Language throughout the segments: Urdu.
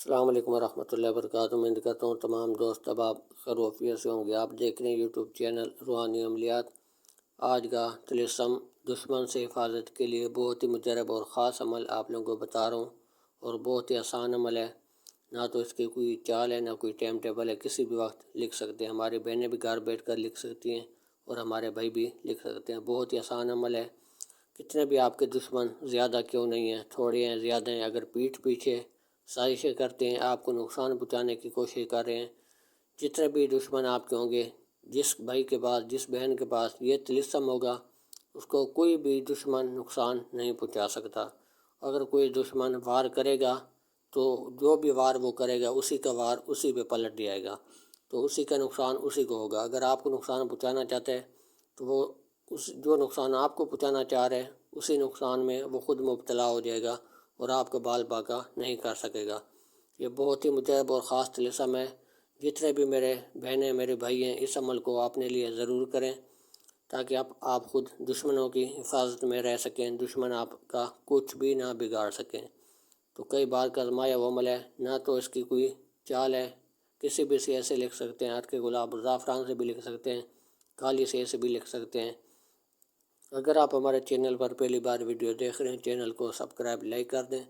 السلام علیکم ورحمۃ اللہ وبرکاتہ۔ امید کرتا ہوں تمام دوست احباب خیر و عافیت سے ہوں گے۔ آپ دیکھ رہے ہیں یوٹیوب چینل روحانی عملیات۔ آج کا طلسم دشمن سے حفاظت کے لیے بہت ہی مجرب اور خاص عمل آپ لوگوں کو بتا رہا ہوں، اور بہت ہی آسان عمل ہے۔ نہ تو اس کی کوئی چال ہے، نہ کوئی ٹائم ٹیبل ہے، کسی بھی وقت لکھ سکتے ہیں۔ ہماری بہنیں بھی گھر بیٹھ کر لکھ سکتی ہیں اور ہمارے بھائی بھی لکھ سکتے ہیں۔ بہت ہی آسان عمل ہے۔ کتنے بھی آپ کے دشمن زیادہ کیوں نہیں ہیں، تھوڑے ہیں، زیادہ ہیں، اگر پیٹھ پیچھے سازشیں کرتے ہیں، آپ کو نقصان پہنچانے کی کوشش کر رہے ہیں، جتنے بھی دشمن آپ کے ہوں گے، جس بھائی کے پاس، جس بہن کے پاس یہ طلسم ہوگا، اس کو کوئی بھی دشمن نقصان نہیں پہنچا سکتا۔ اگر کوئی دشمن وار کرے گا تو جو بھی وار وہ کرے گا، اسی کا وار اسی پہ پلٹ جائے گا، تو اسی کا نقصان اسی کو ہوگا۔ اگر آپ کو نقصان پہنچانا چاہتے ہیں تو وہ جو نقصان آپ کو پہنچانا چاہ رہے ہیں، اسی نقصان میں وہ خود مبتلا ہو جائے گا اور آپ کا بال باقا نہیں کر سکے گا۔ یہ بہت ہی مجرب اور خاص طلسم ہے۔ جتنے بھی میرے بہنیں، میرے بھائی ہیں، اس عمل کو اپنے لیے ضرور کریں، تاکہ آپ خود دشمنوں کی حفاظت میں رہ سکیں، دشمن آپ کا کچھ بھی نہ بگاڑ سکیں۔ تو کئی بار کا آزمایا وہ عمل ہے، نہ تو اس کی کوئی چال ہے، کسی بھی سیاہ سے لکھ سکتے ہیں، عرق گلاب اور زعفران سے بھی لکھ سکتے ہیں، کالی سیاہ سے بھی لکھ سکتے ہیں۔ اگر آپ ہمارے چینل پر پہلی بار ویڈیو دیکھ رہے ہیں، چینل کو سبسکرائب لائک کر دیں،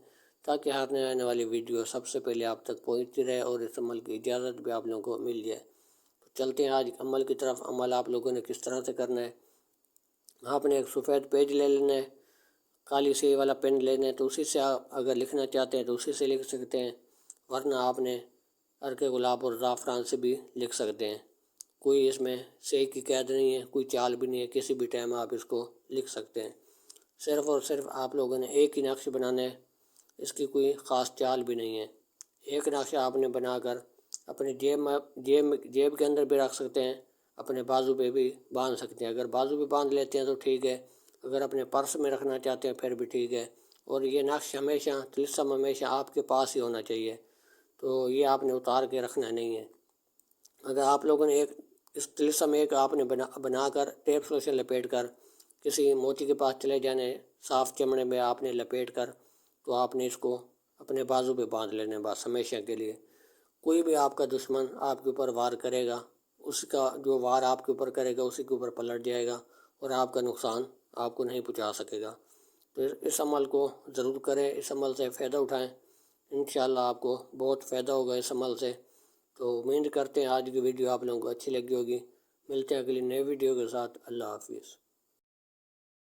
تاکہ ہاتھ آنے والی ویڈیو سب سے پہلے آپ تک پہنچتی رہے اور اس عمل کی اجازت بھی آپ لوگوں کو مل جائے۔ تو چلتے ہیں آج عمل کی طرف۔ عمل آپ لوگوں نے کس طرح سے کرنا ہے، آپ نے ایک سفید پیج لے لینا ہے، کالی سیاہی والا پین لینا ہے، تو اسی سے آپ اگر لکھنا چاہتے ہیں تو اسی سے لکھ سکتے ہیں، ورنہ آپ نے عرق گلاب اور زعفران سے بھی لکھ سکتے ہیں۔ کوئی اس میں سیاہی کی قید نہیں ہے، کوئی چال بھی نہیں ہے، کسی بھی ٹائم آپ اس کو لکھ سکتے ہیں۔ صرف اور صرف آپ لوگوں نے ایک ہی نقش بنانا ہے، اس کی کوئی خاص چال بھی نہیں ہے۔ ایک نقشہ آپ نے بنا کر اپنی جیب کے اندر بھی رکھ سکتے ہیں، اپنے بازو پہ بھی باندھ سکتے ہیں۔ اگر بازو پہ باندھ لیتے ہیں تو ٹھیک ہے، اگر اپنے پرس میں رکھنا چاہتے ہیں پھر بھی ٹھیک ہے۔ اور یہ نقش ہمیشہ، طلسم ہمیشہ آپ کے پاس ہی ہونا چاہیے، تو یہ آپ نے اتار کے رکھنا نہیں ہے۔ اگر آپ لوگوں نے اس طلسم ایک آپ نے بنا کر ٹیپ سلوشن لپیٹ کر کسی موچی کے پاس چلے جانے، صاف چمڑے میں آپ نے لپیٹ کر، تو آپ نے اس کو اپنے بازو پہ باندھ لینے، بس ہمیشہ کے لیے۔ کوئی بھی آپ کا دشمن آپ کے اوپر وار کرے گا، اس کا جو وار آپ کے اوپر کرے گا اسی کے اوپر پلٹ جائے گا اور آپ کا نقصان آپ کو نہیں پہنچا سکے گا۔ تو اس عمل کو ضرور کریں، اس عمل سے فائدہ اٹھائیں، انشاءاللہ آپ کو بہت فائدہ ہوگا اس عمل سے۔ تو امید کرتے ہیں آج کی ویڈیو آپ لوگوں کو اچھی لگی ہوگی۔ ملتے ہیں اگلی نئے ویڈیو کے ساتھ۔ اللہ حافظ۔